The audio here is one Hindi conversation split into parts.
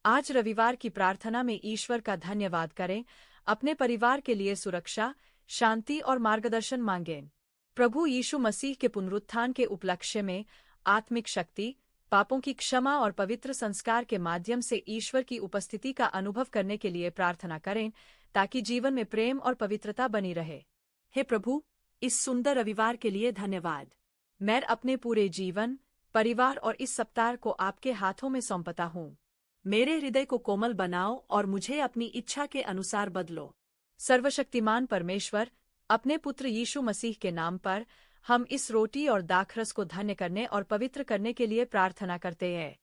आज रविवार की प्रार्थना में ईश्वर का धन्यवाद करें, अपने परिवार के लिए सुरक्षा, शांति और मार्गदर्शन मांगें। प्रभु यीशु मसीह के पुनरुत्थान के उपलक्ष्य में आत्मिक शक्ति, पापों की क्षमा और पवित्र संस्कार के माध्यम से ईश्वर की उपस्थिति का अनुभव करने के लिए प्रार्थना करें, ताकि जीवन में प्रेम और पवित्रता बनी रहे। हे प्रभु, इस सुंदर रविवार के लिए धन्यवाद। मैं अपने पूरे जीवन, परिवार और इस सप्ताह को आपके हाथों में सौंपता हूँ। मेरे हृदय को कोमल बनाओ और मुझे अपनी इच्छा के अनुसार बदलो। सर्वशक्तिमान परमेश्वर, अपने पुत्र यीशु मसीह के नाम पर हम इस रोटी और दाखरस को धन्य करने और पवित्र करने के लिए प्रार्थना करते हैं।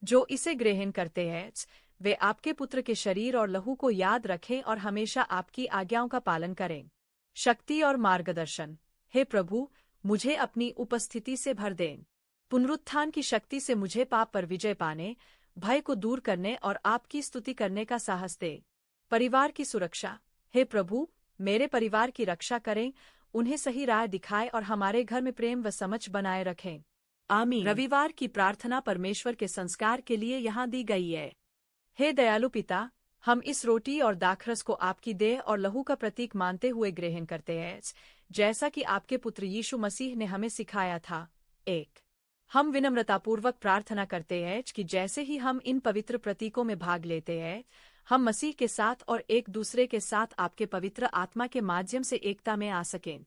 जो इसे ग्रहण करते हैं, वे आपके पुत्र के शरीर और लहू को याद रखें और हमेशा आपकी आज्ञाओं का पालन करें। शक्ति और मार्गदर्शन। हे प्रभु, मुझे अपनी उपस्थिति से भर दें। पुनरुत्थान की शक्ति से मुझे पाप पर विजय पाने, भय को दूर करने और आपकी स्तुति करने का साहस दे। परिवार की सुरक्षा। हे प्रभु, मेरे परिवार की रक्षा करें, उन्हें सही राह दिखाएं और हमारे घर में प्रेम व समझ बनाए रखें। आमीन। रविवार की प्रार्थना परमेश्वर के संस्कार के लिए यहाँ दी गई है। हे दयालु पिता, हम इस रोटी और दाखरस को आपकी देह और लहू का प्रतीक मानते हुए ग्रहण करते हैं, जैसा कि आपके पुत्र यीशु मसीह ने हमें सिखाया था। हम विनम्रतापूर्वक प्रार्थना करते हैं कि जैसे ही हम इन पवित्र प्रतीकों में भाग लेते हैं, हम मसीह के साथ और एक दूसरे के साथ आपके पवित्र आत्मा के माध्यम से एकता में आ सकें।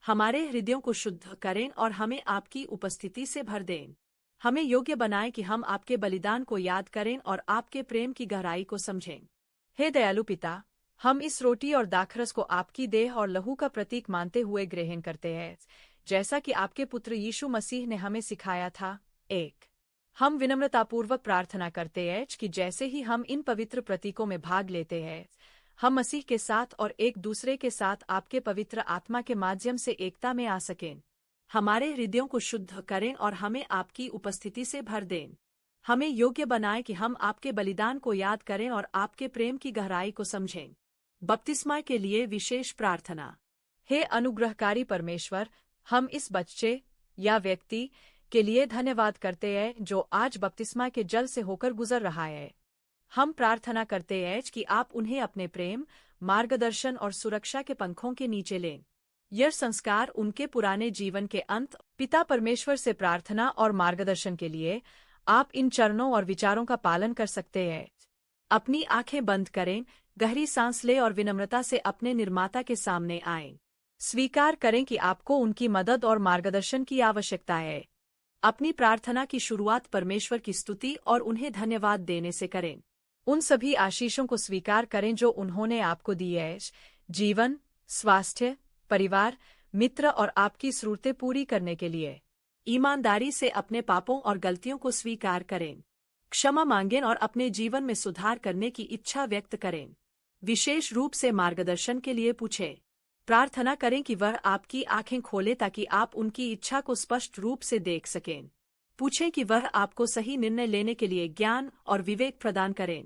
हमारे हृदयों को शुद्ध करें और हमें आपकी उपस्थिति से भर दें। हमें योग्य बनाएं कि हम आपके बलिदान को याद करें और आपके प्रेम की गहराई को समझें। हे दयालु पिता, हम इस रोटी और दाखरस को आपकी देह और लहू का प्रतीक मानते हुए ग्रहण करते हैं, जैसा कि आपके पुत्र यीशु मसीह ने हमें सिखाया था। हम विनम्रतापूर्वक प्रार्थना करते हैं कि जैसे ही हम इन पवित्र प्रतीकों में भाग लेते हैं, हम मसीह के साथ और एक दूसरे के साथ आपके पवित्र आत्मा के माध्यम से एकता में आ सकें। हमारे हृदयों को शुद्ध करें और हमें आपकी उपस्थिति से भर दें। हमें योग्य बनाएं कि हम आपके बलिदान को याद करें और आपके प्रेम की गहराई को समझें। बपतिस्मा के लिए विशेष प्रार्थना। हे अनुग्रहकारी परमेश्वर, हम इस बच्चे या व्यक्ति के लिए धन्यवाद करते हैं जो आज बपतिस्मा के जल से होकर गुजर रहा है। हम प्रार्थना करते हैं कि आप उन्हें अपने प्रेम, मार्गदर्शन और सुरक्षा के पंखों के नीचे लें। यह संस्कार उनके पुराने जीवन के अंत। पिता परमेश्वर से प्रार्थना और मार्गदर्शन के लिए आप इन चरणों और विचारों का पालन कर सकते हैं। अपनी आंखें बंद करें, गहरी सांस लें और विनम्रता से अपने निर्माता के सामने आएं। स्वीकार करें कि आपको उनकी मदद और मार्गदर्शन की आवश्यकता है। अपनी प्रार्थना की शुरुआत परमेश्वर की स्तुति और उन्हें धन्यवाद देने से करें। उन सभी आशीषों को स्वीकार करें जो उन्होंने आपको दी है, जीवन, स्वास्थ्य, परिवार, मित्र और आपकी जरूरतें पूरी करने के लिए। ईमानदारी से अपने पापों और गलतियों को स्वीकार करें। क्षमा मांगें और अपने जीवन में सुधार करने की इच्छा व्यक्त करें। विशेष रूप से मार्गदर्शन के लिए पूछें। प्रार्थना करें कि वह आपकी आंखें खोले ताकि आप उनकी इच्छा को स्पष्ट रूप से देख सकें। पूछें कि वह आपको सही निर्णय लेने के लिए ज्ञान और विवेक प्रदान करें।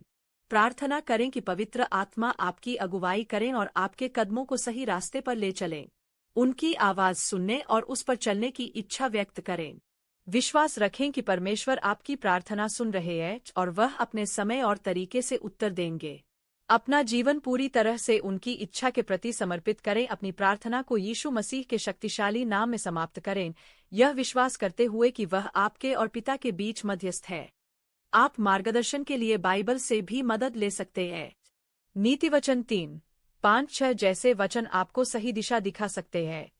प्रार्थना करें कि पवित्र आत्मा आपकी अगुवाई करें और आपके कदमों को सही रास्ते पर ले चलें। उनकी आवाज़ सुनने और उस पर चलने की इच्छा व्यक्त करें। विश्वास रखें कि परमेश्वर आपकी प्रार्थना सुन रहे हैं और वह अपने समय और तरीके से उत्तर देंगे। अपना जीवन पूरी तरह से उनकी इच्छा के प्रति समर्पित करें। अपनी प्रार्थना को यीशु मसीह के शक्तिशाली नाम में समाप्त करें, यह विश्वास करते हुए कि वह आपके और पिता के बीच मध्यस्थ है। आप मार्गदर्शन के लिए बाइबल से भी मदद ले सकते हैं। नीतिवचन 3:5-6 जैसे वचन आपको सही दिशा दिखा सकते हैं।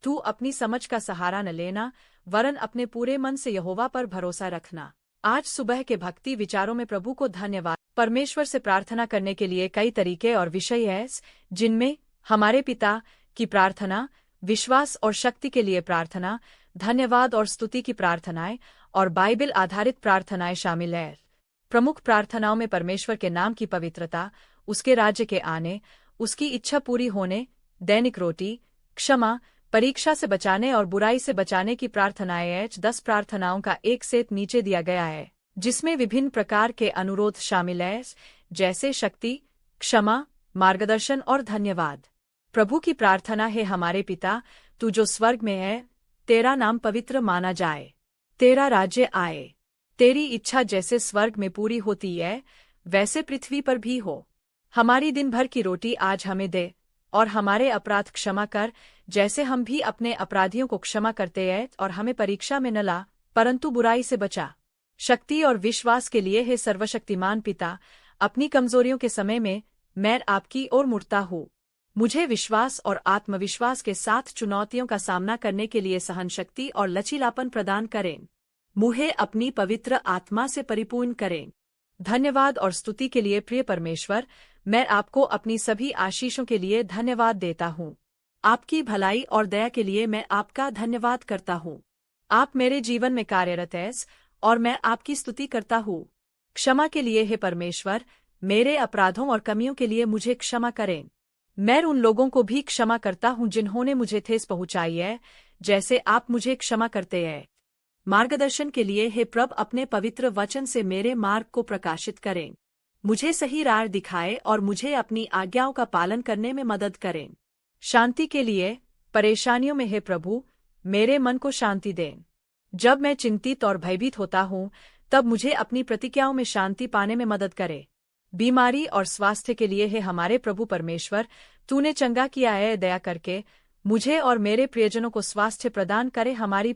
तू अपनी समझ का सहारा न लेना, वरन अपने पूरे मन से यहोवा पर भरोसा रखना। आज सुबह के भक्ति विचारों में प्रभु को धन्यवाद। परमेश्वर से प्रार्थना करने के लिए कई तरीके और विषय हैं, जिनमें हमारे पिता की प्रार्थना, विश्वास और शक्ति के लिए प्रार्थना, धन्यवाद और स्तुति की प्रार्थनाएं और बाइबल आधारित प्रार्थनाएं शामिल हैं। प्रमुख प्रार्थनाओं में परमेश्वर के नाम की पवित्रता, उसके राज्य के आने, उसकी इच्छा पूरी होने, दैनिक रोटी, क्षमा, परीक्षा से बचाने और बुराई से बचाने की प्रार्थनाएं हैं। 10 प्रार्थनाओं का एक सेट नीचे दिया गया है, जिसमें विभिन्न प्रकार के अनुरोध शामिल हैं, जैसे शक्ति, क्षमा, मार्गदर्शन और धन्यवाद। प्रभु की प्रार्थना है, हमारे पिता, तू जो स्वर्ग में है, तेरा नाम पवित्र माना जाए। तेरा राज्य आए। तेरी इच्छा जैसे स्वर्ग में पूरी होती है, वैसे पृथ्वी पर भी हो। हमारी दिन भर की रोटी आज हमें दे, और हमारे अपराध क्षमा कर, जैसे हम भी अपने अपराधियों को क्षमा करते हैं, और हमें परीक्षा में न ला, परंतु बुराई से बचा। शक्ति और विश्वास के लिए हे सर्वशक्तिमान पिता, अपनी कमजोरियों के समय में मैं आपकी ओर मुड़ता हूँ। मुझे विश्वास और आत्मविश्वास के साथ चुनौतियों का सामना करने के लिए सहनशक्ति और लचीलापन प्रदान करें। मुझे अपनी पवित्र आत्मा से परिपूर्ण करें। धन्यवाद और स्तुति के लिए प्रिय परमेश्वर, मैं आपको अपनी सभी आशीषों के लिए धन्यवाद देता हूँ। आपकी भलाई और दया के लिए मैं आपका धन्यवाद करता हूँ। आप मेरे जीवन में कार्यरत हैं और मैं आपकी स्तुति करता हूँ। क्षमा के लिए हे परमेश्वर, मेरे अपराधों और कमियों के लिए मुझे क्षमा करें। मैं उन लोगों को भी क्षमा करता हूँ जिन्होंने मुझे ठेस पहुँचाई है, जैसे आप मुझे क्षमा करते हैं। मार्गदर्शन के लिए हे प्रभु, अपने पवित्र वचन से मेरे मार्ग को प्रकाशित करें। मुझे सही राह दिखाए और मुझे अपनी आज्ञाओं का पालन करने में मदद करें। शांति के लिए परेशानियों में हे प्रभु, मेरे मन को शांति दें। जब मैं चिंतित और भयभीत होता हूँ, तब मुझे अपनी प्रतिज्ञाओं में शांति पाने में मदद करे। बीमारी और स्वास्थ्य के लिए है हमारे प्रभु परमेश्वर, तूने चंगा किया है, दया करके मुझे और मेरे प्रियजनों को स्वास्थ्य प्रदान करे। हमारी